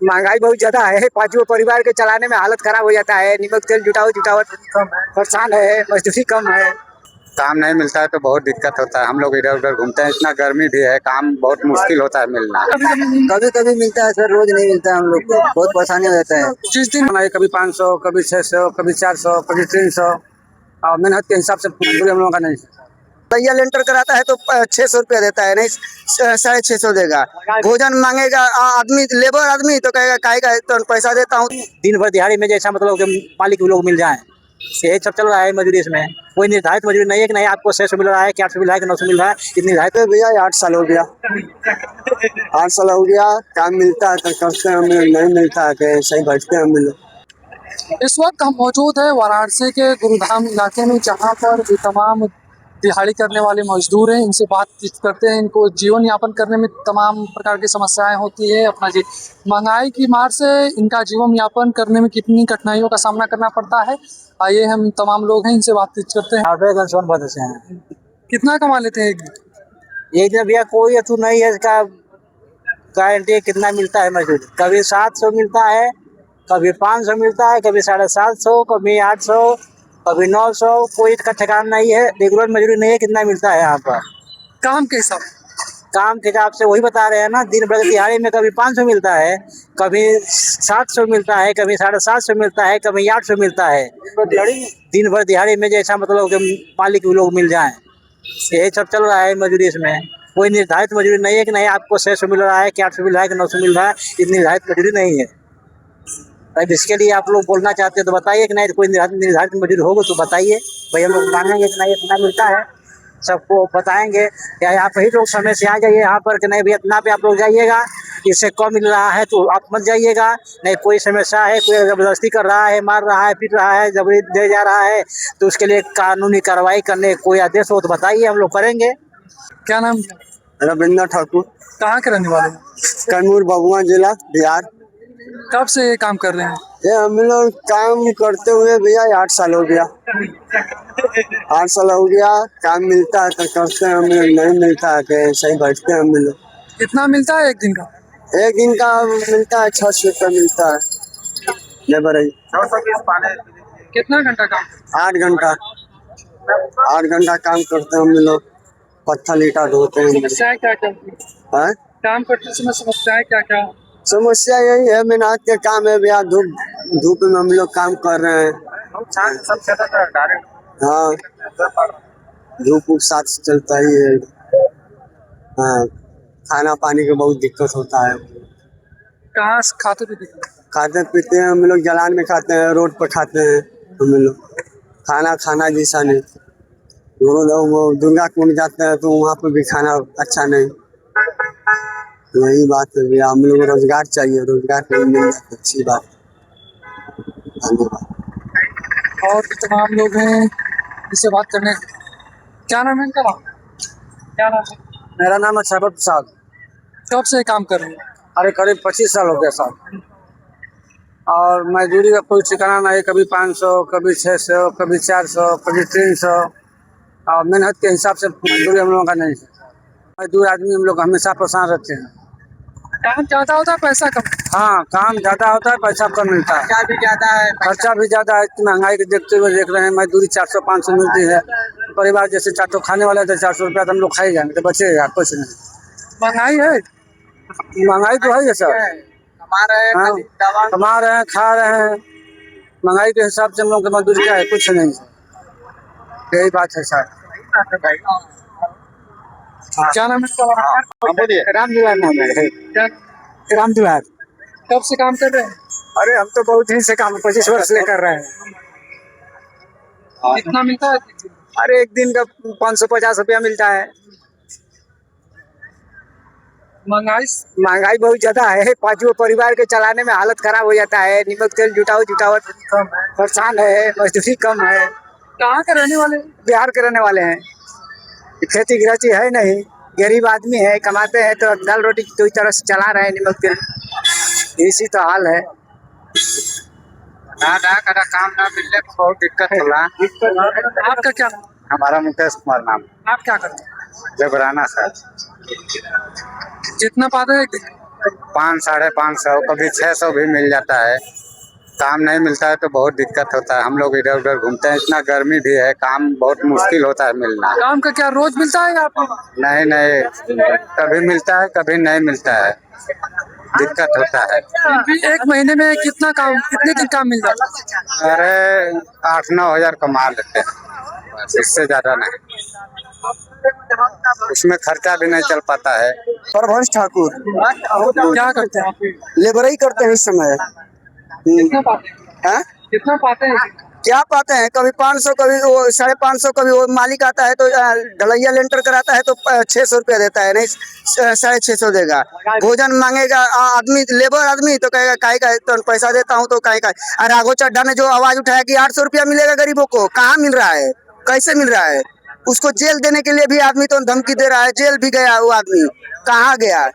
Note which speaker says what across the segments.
Speaker 1: महंगाई बहुत ज्यादा है, पांचों परिवार के चलाने में हालत खराब हो जाता है। नमक तेल जुटाओ जुटाओ परेशान है, मजदूरी कम है,
Speaker 2: काम नहीं मिलता है तो बहुत दिक्कत होता है। हम लोग इधर उधर घूमते हैं, इतना गर्मी भी है, काम बहुत मुश्किल होता है मिलना।
Speaker 1: कभी कभी मिलता है सर, रोज नहीं मिलता है। हम लोग को बहुत परेशानी हो जाता है। जिस दिन हमारे कभी 500, कभी 600, कभी 400, कभी 300 और मेहनत के हिसाब से पूरे हम लोगों का नहीं। भैया लेंटर कराता है तो 600 रुपया देता है, नहीं 650 देगा। भोजन मांगेगा आदमी, लेबर आदमी तो कहेगा काहेगा तो पैसा देता हूँ। दिन भर दिहाड़ी में जैसा मतलब कि मालिक लोग मिल जाए, यही सब चल रहा है मजदूरी। इसमें कोई निर्धारित मजदूरी नहीं है कि नहीं आपको 600 मिल रहा है कि 800 मिल रहा है कि 900 मिल रहा है। इतनी निर्धारित भैया 8 साल हो गया, 8 साल हो गया। काम मिलता है तो करते हैं, नहीं मिलता है तो सही बैठते हैं हम लोग।
Speaker 3: इस वक्त हम मौजूद है वाराणसी के गुरुधाम इलाके में, जहां पर ये तमाम दिहाड़ी करने वाले मजदूर हैं। इनसे बातचीत करते हैं। इनको जीवन यापन करने में तमाम प्रकार की समस्याएं होती है। अपना जी महंगाई की मार से इनका जीवन यापन करने में कितनी कठिनाइयों का सामना करना पड़ता है, आइए हम तमाम लोग हैं इनसे बातचीत करते हैं।
Speaker 1: सोनभद्र से हैं।
Speaker 3: कितना कमा लेते हैं एक दिन?
Speaker 1: एक दिन भैया कोई अतु नहीं है इसका गारंटी कितना मिलता है मजदूरी। कभी 700 मिलता है, कभी 500 मिलता है, कभी 750, कभी 800, कभी 900। कोई इसका ठिकाना नहीं है। रेगुलर मजदूरी नहीं है कितना मिलता है यहाँ पर।
Speaker 3: काम के हिसाब?
Speaker 1: काम के हिसाब से वही बता रहे हैं ना। दिन भर दिहाड़ी में कभी 500 मिलता है, कभी 700 मिलता है, कभी 750 मिलता है, कभी 800 मिलता है। दिन भर दिहाड़ी में जैसा मतलब कि मालिक लोग मिल जाए, यही सब चल रहा है मजदूरी। इसमें कोई निर्धारित मजदूरी नहीं है कि नहीं आपको 600 मिल रहा है कि 800 मिल रहा है कि 900 मिल रहा है। इतनी निर्धारित मजदूरी नहीं है। अब इसके लिए आप लोग बोलना चाहते हैं तो बताइए कि नहीं कोई निर्धारित मजदूरी होगा तो बताइए। भाई हम लोग मांगेंगे कि नहीं इतना मिलता है, सबको बताएंगे। या आप ही लोग समय से आ जाइए यहाँ पर कि नहीं भैया इतना पे आप लोग जाइएगा, इससे कम मिल रहा है तो आप मत जाइएगा। नहीं कोई समस्या है, कोई जबरदस्ती कर रहा है, मार रहा है, पीट रहा है, जबरी दे जा रहा है तो उसके लिए कानूनी कार्रवाई करने कोई आदेश हो तो बताइए, हम लोग करेंगे।
Speaker 3: क्या नाम?
Speaker 1: रविंद्र ठाकुर।
Speaker 3: कहाँ के रहने वाले हैं?
Speaker 1: कैमूर बबुआ जिला बिहार।
Speaker 3: कब से ये काम कर रहे हैं?
Speaker 1: ये हम लोग काम करते हुए भैया 8 साल हो गया, 8 साल हो गया। काम मिलता है तो करते हैं हम लोग, नहीं मिलता है तो सही बैठते हैं हम लोग।
Speaker 3: कितना मिलता है एक दिन का?
Speaker 1: एक दिन का मिलता है 600 रुपया मिलता है। लेबर
Speaker 3: कितना घंटा काम?
Speaker 1: 8 घंटा, 8 घंटा काम करते हैं हम लोग। पत्थर ईटा ढोते हैं।
Speaker 3: समस्याएं क्या क्या होती हैं?
Speaker 1: हैं?
Speaker 3: काम करते समय समस्याएं क्या क्या?
Speaker 1: समस्या यही है, मेहनत के काम है भैया। धूप धूप में हम लोग काम कर रहे हैं। हाँ, धूप साथ से चलता ही है। हाँ, खाना पानी का बहुत दिक्कत होता है।
Speaker 3: कहाँ से खाते पीते हैं?
Speaker 1: खाते पीते हैं हम लोग, जलान में खाते हैं, रोड पर खाते हैं हम लोग। खाना जैसा नहीं। वो दुर्गा कुंड जाते हैं तो वहाँ पर भी खाना अच्छा नहीं। यही बात है भैया, हम लोग को रोजगार चाहिए, रोजगार कहीं मिल जाए अच्छी बात। धन्यवाद।
Speaker 3: और भी तमाम लोग हैं इससे बात करने। क्या नाम है इनका? क्या नाम है?
Speaker 1: मेरा नाम है शरबत प्रसाद।
Speaker 3: कब से काम कर रहे हैं?
Speaker 1: अरे करीब 25 साल हो गया साहब। और मजदूरी का कोई ठिकाना नहीं। कभी 500, कभी 600, कभी 400, कभी 300 और मेहनत के हिसाब से मजदूरी हम लोगों का नहीं है। मजदूर आदमी हम लोग हमेशा परेशान रहते हैं।
Speaker 3: काम ज़्यादा होता है पैसा कम?
Speaker 1: हाँ, काम ज़्यादा होता है, पैसा कम मिलता है। खर्चा भी ज़्यादा है। खर्चा भी ज़्यादा है। इतनी महंगाई को देखते हुए देख रहे हैं, मजदूरी 400-500 मिलती है। परिवार जैसे 400 खाने वाला है तो 400 रुपया तो हम लोग खाई जाएंगे तो बचेगा कुछ नहीं।
Speaker 3: महंगाई है?
Speaker 1: महंगाई तो है सर। कमा रहे हैं, खा रहे हैं। महंगाई के हिसाब से हम लोग की मजदूरी क्या है, कुछ नहीं। यही बात है सर।
Speaker 3: क्या नाम है?
Speaker 1: राम दुलार नाम है।
Speaker 3: क्या?
Speaker 1: राम दुलार।
Speaker 3: कब से काम कर रहे हैं?
Speaker 1: अरे हम तो बहुत दिन से काम 25 वर्ष से कर रहे हैं।
Speaker 3: कितना मिलता है?
Speaker 1: अरे एक दिन का 550 रुपया मिलता है। महंगाई बहुत ज्यादा है, पांचों परिवार के चलाने में हालत खराब हो जाता है। नमक तेल जुटाओ जुटाओ परेशान है, मजदूरी कम है।
Speaker 3: कहाँ के रहने वाले?
Speaker 1: बिहार के रहने वाले हैं। खेती गृहस्थी है नहीं, गरीब आदमी है, कमाते हैं तो दाल रोटी तो इस तरह से चला रहे हैं। नमक तेल इसी तो हाल है। काम ना मिलने में बहुत दिक्कत हो रहा है।
Speaker 3: आपका क्या?
Speaker 2: हमारा मुकेश कुमार नाम।
Speaker 3: आप क्या करते हैं?
Speaker 2: जबराना सर।
Speaker 3: जितना पाते हैं एक दिन?
Speaker 2: 500 साढ़े 500 कभी 600 भी मिल जाता है। काम नहीं मिलता है तो बहुत दिक्कत होता है। हम लोग इधर उधर घूमते हैं, इतना गर्मी भी है, काम बहुत मुश्किल होता है मिलना।
Speaker 3: काम का क्या रोज मिलता है या आपको?
Speaker 2: नहीं नहीं, कभी मिलता है कभी नहीं मिलता है, दिक्कत होता है।
Speaker 3: एक महीने में कितने दिन काम मिल जाता है?
Speaker 2: अरे 8-9 हज़ार कमा लेते हैं, बस इससे ज्यादा नहीं। उसमें खर्चा भी नहीं चल पाता है।
Speaker 4: परभंश ठाकुर
Speaker 3: क्या करते हैं आप?
Speaker 4: लेबर ही करते हैं इस समय।
Speaker 3: कितना पाते हैं?
Speaker 4: हाँ?
Speaker 3: कितना पाते हैं?
Speaker 4: क्या पाते हैं, कभी 500 कभी वो 550, कभी वो मालिक आता है तो ढलैया लेंटर कराता है तो 600 रुपया देता है, नहीं 650 देगा। भोजन मांगेगा आदमी, लेबर आदमी तो कहेगा काहे का तो पैसा देता हूँ तो काहे का। और राघव चड्ढा ने जो आवाज उठाया कि 800 रुपया मिलेगा गरीबों को, कहाँ मिल रहा है, कैसे मिल रहा है? उसको जेल देने के लिए भी आदमी तो धमकी दे रहा है, जेल भी गया वो आदमी, कहाँ गया?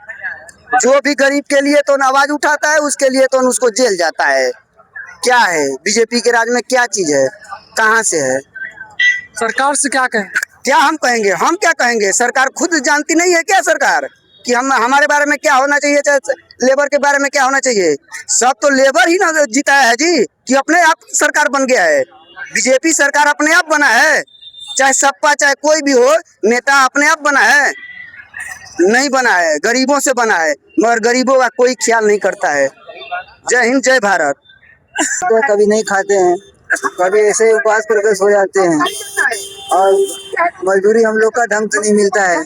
Speaker 4: जो भी गरीब के लिए तो आवाज उठाता है उसके लिए तो उसको जेल जाता है। क्या है बीजेपी के राज में, क्या चीज है, कहाँ से है?
Speaker 3: सरकार से क्या कहें?
Speaker 4: क्या हम कहेंगे, हम क्या कहेंगे? सरकार खुद जानती नहीं है क्या सरकार कि हम हमारे बारे में क्या होना चाहिए, चाहे लेबर के बारे में क्या होना चाहिए? सब तो लेबर ही ना जिताया है जी, कि अपने आप सरकार बन गया है। बीजेपी सरकार अपने आप बना है, चाहे सपा चाहे कोई भी हो, नेता अपने आप बना है? नहीं बना है, गरीबों से बना है, मगर गरीबों का कोई ख्याल नहीं करता है। जय हिंद जय भारत।
Speaker 1: तो कभी नहीं खाते हैं, कभी ऐसे उपवास करके सो जाते हैं, और मजदूरी हम लोग का ढंग से नहीं मिलता है।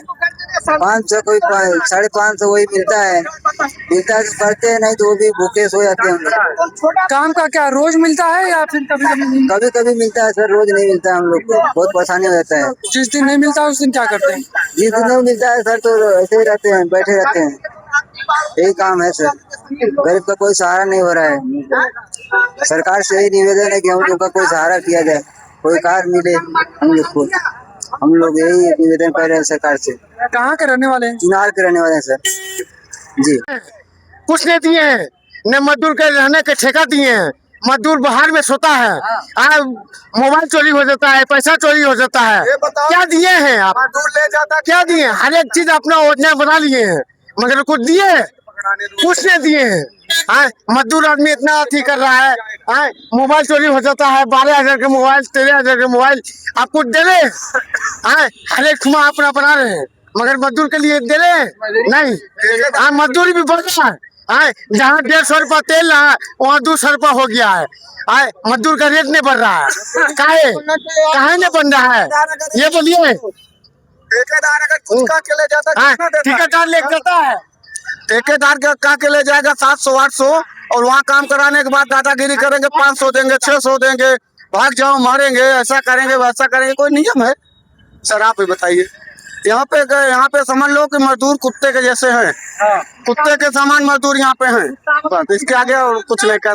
Speaker 1: 500 कोई 550 वही मिलता है तो करते हैं, नहीं तो वो भी भूखे सो जाते हैं हम लोग।
Speaker 3: काम का क्या रोज मिलता है या फिर कभी कभी?
Speaker 1: कभी कभी मिलता है सर, रोज नहीं मिलता है, हम लोग को बहुत परेशानी हो जाता है।
Speaker 3: जिस दिन नहीं मिलता उस दिन क्या करते हैं?
Speaker 1: जिस दिन नहीं मिलता है सर तो ऐसे ही रहते हैं, बैठे रहते हैं, यही काम है सर। गरीब का कोई सहारा नहीं हो रहा है। सरकार से यही निवेदन है कि हम लोग का कोई सहारा किया जाए, कोई कार्य मिले हम लोग को। हम लोग यही निवेदन कर रहे हैं सरकार से।
Speaker 3: कहाँ के रहने वाले हैं?
Speaker 1: चुनार के रहने वाले हैं सर जी।
Speaker 5: कुछ नहीं दिए हैं, न मजदूर के रहने के ठेका दिए हैं। मजदूर बाहर में सोता है, मोबाइल चोरी हो जाता है, पैसा चोरी हो जाता है। क्या दिए हैं आप?
Speaker 4: मजदूर ले जाता,
Speaker 5: क्या दिए? हर एक चीज अपना योजना बना लिए हैं, मगर कुछ दिए? कुछ नहीं दिए हैं। मजदूर आदमी इतना अथी कर रहा है, मोबाइल चोरी हो जाता है, 12,000 के मोबाइल, 13,000 के मोबाइल। आप कुछ दे रहे? हर एक खुमा अपना बना रहे हैं, मगर मजदूर के लिए दे रहे नहीं। मजदूरी भी बढ़ रहा है, जहाँ 150 रुपया तेल रहा है वहाँ 200 रुपया हो गया है। मजदूर का रेट नहीं बढ़ रहा है, काहे नहीं बन रहा है? ये बोलिए।
Speaker 4: ठेकेदार अगर कुछ का के ले जाता,
Speaker 5: ठेकेदार ले जाता है, ठेकेदार का के ले जाएगा 700-800, और वहाँ काम कराने के बाद दादागिरी करेंगे, 500 देंगे, 600 देंगे, भाग जाओ मारेंगे, ऐसा करेंगे वैसा करेंगे। कोई नियम है सर? आप ही बताइए। यहाँ पे समझ लो कि मजदूर कुत्ते के जैसे हैं, कुत्ते के समान मजदूर यहाँ पे हैं, बस इसके आगे और कुछ नहीं कर